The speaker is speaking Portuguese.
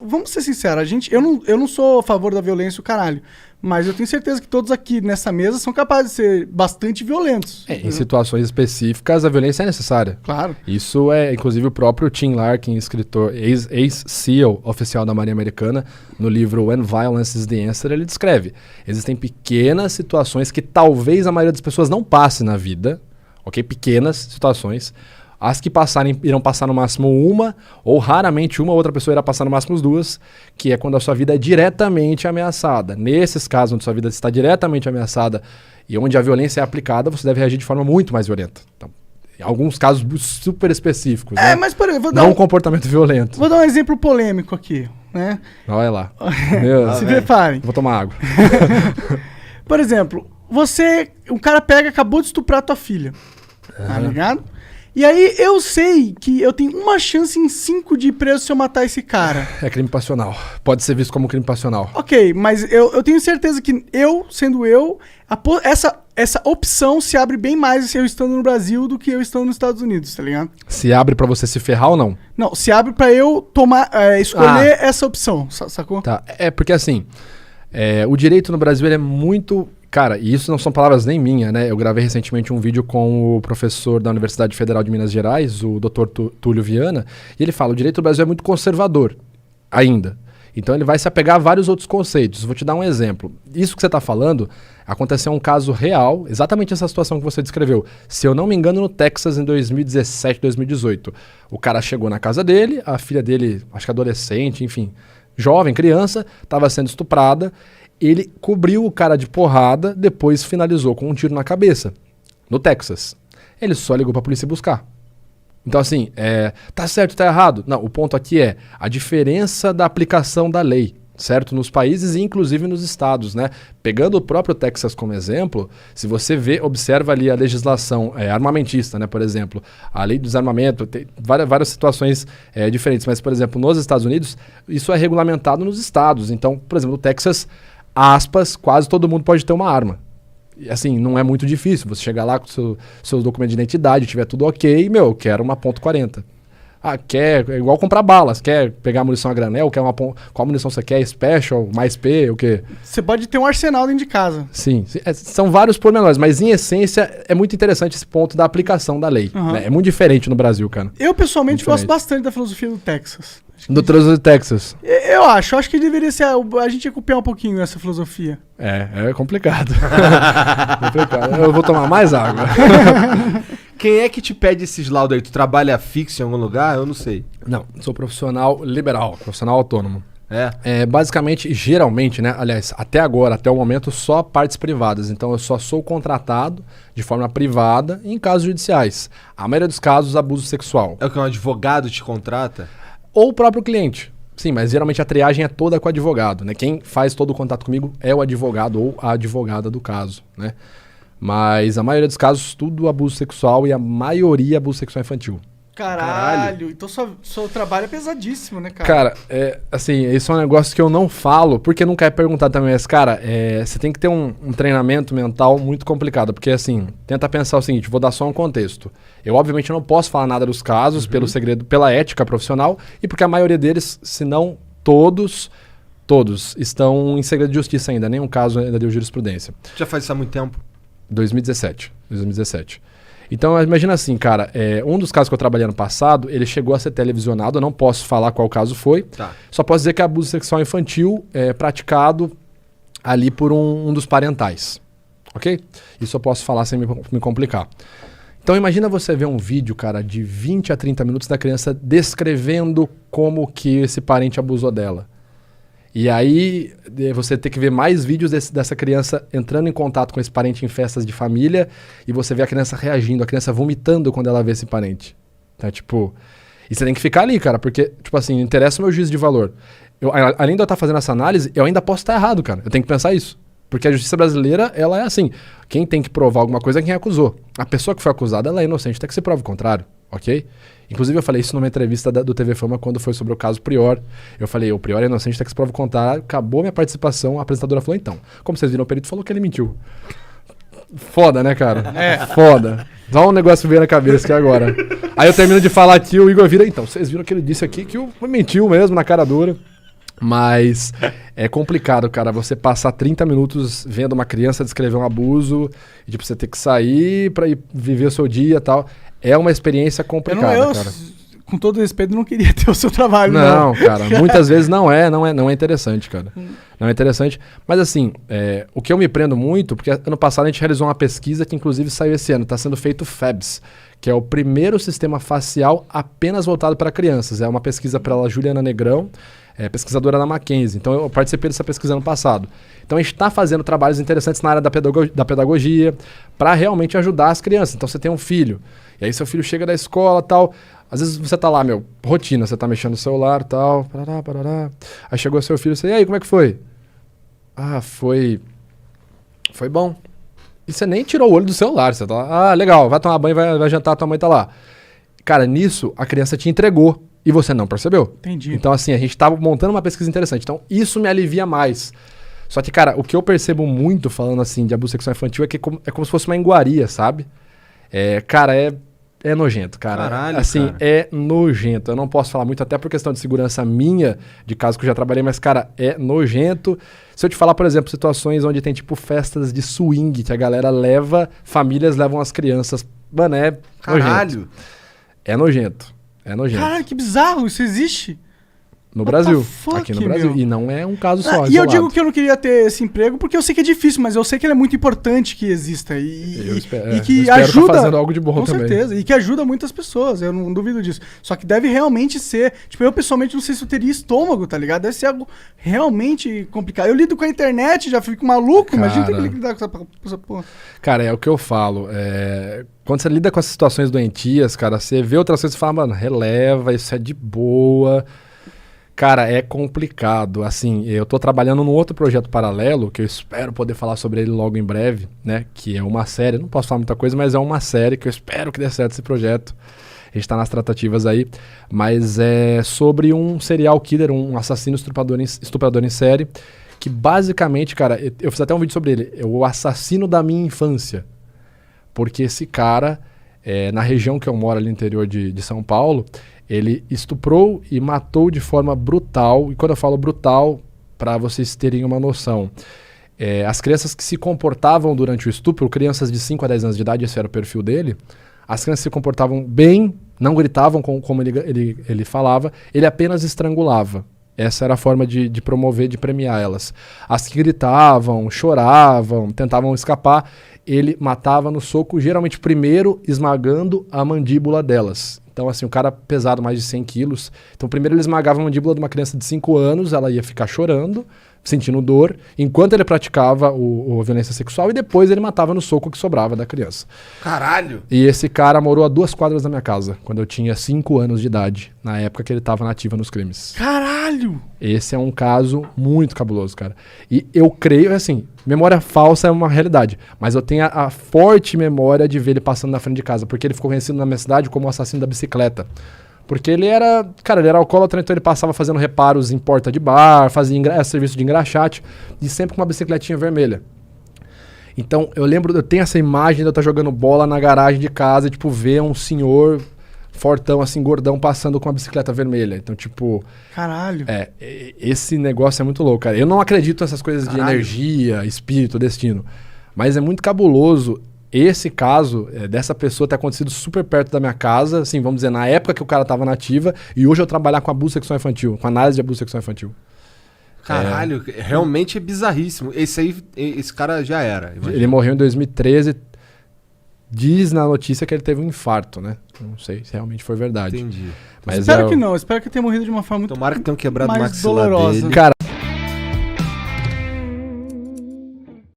vamos ser sinceros, eu não sou a favor da violência o caralho, mas eu tenho certeza que todos aqui nessa mesa são capazes de ser bastante violentos. Em situações específicas, a violência é necessária. Claro. Isso é, inclusive, o próprio Tim Larkin, escritor, ex-SEAL oficial da Marinha Americana, no livro When Violence is the Answer, ele descreve. Existem pequenas situações que talvez a maioria das pessoas não passe na vida, ok? Pequenas situações. As que passarem, irão passar no máximo uma, ou raramente uma outra pessoa irá passar no máximo duas, que é quando a sua vida é diretamente ameaçada. Nesses casos onde sua vida está diretamente ameaçada e onde a violência é aplicada, você deve reagir de forma muito mais violenta. Então, em alguns casos super específicos. Né? Mas por exemplo, não um comportamento violento. Vou dar um exemplo polêmico aqui, né? Olha lá. Se preparem. Vou tomar água. Por exemplo, um cara acabou de estuprar tua filha. Tá ligado? E aí eu sei que eu tenho uma chance em 5 de ir preso se eu matar esse cara. É crime passional. Pode ser visto como crime passional. Ok, mas eu tenho certeza que essa opção se abre bem mais eu estando no Brasil do que eu estando nos Estados Unidos, tá ligado? Se abre pra você se ferrar ou não? Não, se abre pra eu escolher essa opção, sacou? Tá, porque assim, o direito no Brasil ele é muito... Cara, e isso não são palavras nem minhas, né? Eu gravei recentemente um vídeo com o professor da Universidade Federal de Minas Gerais, o Dr. Túlio Viana, e ele fala, o direito do Brasil é muito conservador, ainda. Então ele vai se apegar a vários outros conceitos. Vou te dar um exemplo. Isso que você está falando, aconteceu um caso real, exatamente essa situação que você descreveu. Se eu não me engano, no Texas, em 2017, 2018. O cara chegou na casa dele, a filha dele, acho que adolescente, enfim, jovem, criança, estava sendo estuprada. Ele cobriu o cara de porrada, depois finalizou com um tiro na cabeça, no Texas. Ele só ligou pra polícia buscar. Então assim, tá certo, tá errado? Não, o ponto aqui é a diferença da aplicação da lei, certo? Nos países e inclusive nos estados, né? Pegando o próprio Texas como exemplo, se você observa ali a legislação armamentista, né? Por exemplo, a lei do desarmamento, tem várias situações diferentes, mas por exemplo, nos Estados Unidos, isso é regulamentado nos estados. Então, por exemplo, no Texas, aspas, quase todo mundo pode ter uma arma. E, assim, não é muito difícil. Você chegar lá com seus documentos de identidade, tiver tudo ok, eu quero uma .40. É igual comprar balas. Quer pegar munição a granel? Qual munição você quer? Special? Mais P? O quê? Você pode ter um arsenal dentro de casa. Sim. São vários pormenores, mas em essência é muito interessante esse ponto da aplicação da lei. Uhum. Né? É muito diferente no Brasil, cara. Eu, pessoalmente, gosto bastante da filosofia do Texas. Do trânsito de Texas. Eu acho que deveria ser. A gente ia copiar um pouquinho essa filosofia. É complicado. Eu vou tomar mais água. Quem é que te pede esses laudos aí? Tu trabalha fixo em algum lugar? Eu não sei. Não, sou profissional liberal, profissional autônomo. Basicamente, geralmente, né? Aliás, até agora, até o momento, só partes privadas. Então, eu só sou contratado de forma privada em casos judiciais. A maioria dos casos, abuso sexual. É o que um advogado te contrata? Ou o próprio cliente. Sim, mas geralmente a triagem é toda com o advogado, né? Quem faz todo o contato comigo é o advogado ou a advogada do caso, né? Mas a maioria dos casos, tudo abuso sexual e a maioria abuso sexual infantil. Caralho. Então seu trabalho é pesadíssimo, né, cara? Cara, assim, esse é um negócio que eu não falo, porque não quero perguntar também, mas, cara, você tem que ter um treinamento mental muito complicado, porque, assim, tenta pensar o seguinte, vou dar só um contexto. Eu, obviamente, não posso falar nada dos casos, pelo segredo, pela ética profissional, e porque a maioria deles, se não todos estão em segredo de justiça ainda, nenhum caso ainda deu jurisprudência. Já faz isso há muito tempo? 2017. Então, imagina assim, cara, um dos casos que eu trabalhei ano passado, ele chegou a ser televisionado, eu não posso falar qual caso foi, só posso dizer que é abuso sexual infantil praticado ali por um dos parentais, ok? Isso eu posso falar sem me complicar. Então, imagina você ver um vídeo, cara, de 20 a 30 minutos da criança descrevendo como que esse parente abusou dela. E aí você tem que ver mais vídeos dessa criança entrando em contato com esse parente em festas de família e você vê a criança reagindo, a criança vomitando quando ela vê esse parente. Então, tipo... E você tem que ficar ali, cara, porque, tipo assim, interessa o meu juízo de valor. Além de eu estar fazendo essa análise, eu ainda posso estar errado, cara. Eu tenho que pensar isso. Porque a justiça brasileira, ela é assim. Quem tem que provar alguma coisa é quem acusou. A pessoa que foi acusada, ela é inocente, até que se prove o contrário, ok? Inclusive, eu falei isso numa entrevista do TV Fama quando foi sobre o caso Prior. Eu falei, o Prior é inocente, até que se prova o contrário. Acabou minha participação, a apresentadora falou, então, como vocês viram, o perito falou que ele mentiu. Foda, né, cara? Foda. Só um negócio veio na cabeça aqui agora. Aí eu termino de falar aqui, o Igor vira, então, vocês viram que ele disse aqui que mentiu mesmo, na cara dura. Mas é complicado, cara, você passar 30 minutos vendo uma criança descrever um abuso e, tipo, você ter que sair pra ir viver o seu dia e tal. É uma experiência complicada, cara. Com todo respeito, não queria ter o seu trabalho, não. Não, cara, muitas vezes não é interessante, cara. Não é interessante. Mas assim, o que eu me prendo muito, porque ano passado a gente realizou uma pesquisa que inclusive saiu esse ano, está sendo feito o FABS, que é o primeiro sistema facial apenas voltado para crianças. É uma pesquisa pela Juliana Negrão, pesquisadora da Mackenzie. Então eu participei dessa pesquisa ano passado. Então a gente está fazendo trabalhos interessantes na área da pedagogia para realmente ajudar as crianças. Então você tem um filho, e aí seu filho chega da escola e tal. Às vezes você tá lá, rotina, você tá mexendo no celular e tal, parará. Aí chegou seu filho, você, e aí, como é que foi? Ah, foi bom. E você nem tirou o olho do celular, você tá lá, legal, vai tomar banho, vai jantar, tua mãe tá lá. Cara, nisso, a criança te entregou e você não percebeu. Entendi. Então, assim, a gente tava montando uma pesquisa interessante. Então, isso me alivia mais. Só que, cara, o que eu percebo muito falando, assim, de abuso sexual infantil é como se fosse uma iguaria, sabe? Cara, é nojento, cara. Caralho, assim, cara. É nojento. Eu não posso falar muito, até por questão de segurança minha, de caso que eu já trabalhei, mas, cara, é nojento. Se eu te falar, por exemplo, situações onde tem, tipo, festas de swing, que a galera famílias levam as crianças. Mano, Caralho. É nojento. É nojento. Caralho, que bizarro, isso existe? No What Brasil. the fuck, Aqui no Brasil. meu? E não é um caso só. E eu digo que eu não queria ter esse emprego porque eu sei que é difícil, mas eu sei que ele é muito importante que exista. E que eu espero ajuda. tá fazendo algo de bom com também. certeza. E que ajuda muitas pessoas, eu não duvido disso. Só que deve realmente ser. Tipo, eu pessoalmente não sei se eu teria estômago, tá ligado? Deve ser algo realmente complicado. Eu lido com a internet, já fico maluco, imagina ter que lidar com essa porra. Cara, é o que eu falo. Quando você lida com essas situações doentias, cara, você vê outras coisas e fala, mano, releva, isso é de boa. Cara, é complicado. Assim, eu tô trabalhando num outro projeto paralelo, que eu espero poder falar sobre ele logo em breve, né? Que é uma série, não posso falar muita coisa, mas é uma série que eu espero que dê certo esse projeto. A gente tá nas tratativas aí. Mas é sobre um serial killer, um assassino estuprador em série, que basicamente, cara, eu fiz até um vídeo sobre ele, é o assassino da minha infância. Porque esse cara, na região que eu moro ali no interior de São Paulo, ele estuprou e matou de forma brutal. E quando eu falo brutal, para vocês terem uma noção, as crianças que se comportavam durante o estupro, crianças de 5 a 10 anos de idade, esse era o perfil dele, as crianças se comportavam bem, não gritavam como ele falava, ele apenas estrangulava. Essa era a forma de promover, de premiar elas. As que gritavam, choravam, tentavam escapar, ele matava no soco, geralmente primeiro esmagando a mandíbula delas. Então, assim, o cara pesado mais de 100 quilos. Então, primeiro ele esmagava a mandíbula de uma criança de 5 anos, ela ia ficar chorando, sentindo dor, enquanto ele praticava a violência sexual, e depois ele matava no soco que sobrava da criança. Caralho! E esse cara morou a 2 quadras da minha casa, quando eu tinha 5 anos de idade, na época que ele estava na ativa nos crimes. Caralho! Esse é um caso muito cabuloso, cara. E eu creio, assim, memória falsa é uma realidade, mas eu tenho a forte memória de ver ele passando na frente de casa, porque ele ficou conhecido na minha cidade como o assassino da bicicleta. Porque ele era alcoólatra, então ele passava fazendo reparos em porta de bar, fazia serviço de engraxate, e sempre com uma bicicletinha vermelha. Então, eu tenho essa imagem de eu estar jogando bola na garagem de casa e, tipo, ver um senhor fortão, assim, gordão, passando com uma bicicleta vermelha. Então, tipo... Caralho. Esse negócio é muito louco, cara. Eu não acredito nessas coisas de energia, espírito, destino. Mas é muito cabuloso esse caso dessa pessoa ter acontecido super perto da minha casa, assim, vamos dizer, na época que o cara tava na ativa, e hoje eu trabalhar com abuso sexual infantil, com análise de abuso sexual infantil. Caralho, realmente é bizarríssimo. Esse cara já era. Imagina. Ele morreu em 2013. Diz na notícia que ele teve um infarto, né? Não sei se realmente foi verdade. Entendi. Mas espero que não. Espero que tenha morrido de uma forma muito Tomara que tenham quebrado o mais maxilar dolorosa. dele. Cara,